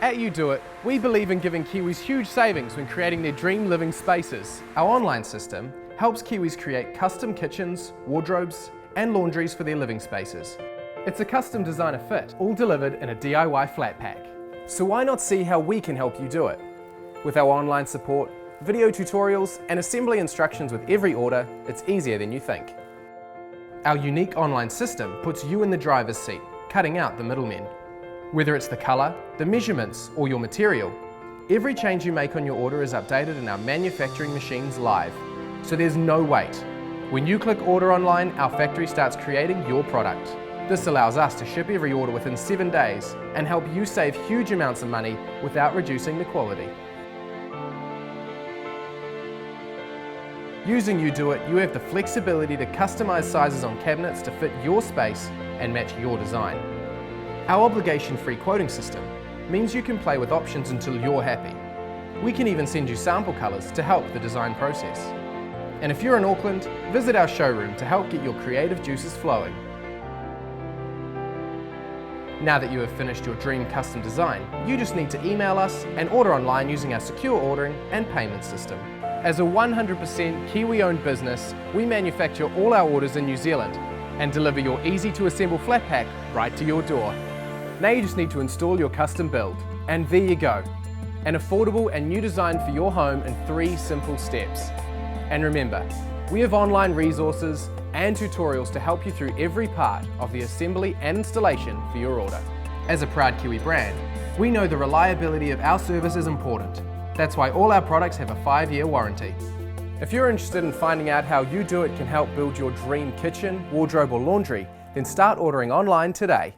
At Uduit, we believe in giving Kiwis huge savings when creating their dream living spaces. Our online system helps Kiwis create custom kitchens, wardrobes, and laundries for their living spaces. It's a custom designer fit, all delivered in a DIY flat pack. So why not see how we can help you do it? With our online support, video tutorials, and assembly instructions with every order, it's easier than you think. Our unique online system puts you in the driver's seat, cutting out the middlemen. Whether it's the colour, the measurements, or your material, every change you make on your order is updated in our manufacturing machines live, so there's no wait. When you click order online, our factory starts creating your product. This allows us to ship every order within 7 days and help you save huge amounts of money without reducing the quality. Using Uduit, you have the flexibility to customise sizes on cabinets to fit your space and match your design. Our obligation-free quoting system means you can play with options until you're happy. We can even send you sample colours to help the design process. And if you're in Auckland, visit our showroom to help get your creative juices flowing. Now that you have finished your dream custom design, you just need to email us and order online using our secure ordering and payment system. As a 100% Kiwi-owned business, we manufacture all our orders in New Zealand and deliver your easy-to-assemble flat pack right to your door. Now you just need to install your custom build, and there you go. An affordable and new design for your home in 3 simple steps. And remember, we have online resources and tutorials to help you through every part of the assembly and installation for your order. As a proud Kiwi brand, we know the reliability of our service is important. That's why all our products have a 5-year warranty. If you're interested in finding out how Uduit can help build your dream kitchen, wardrobe or laundry, then start ordering online today.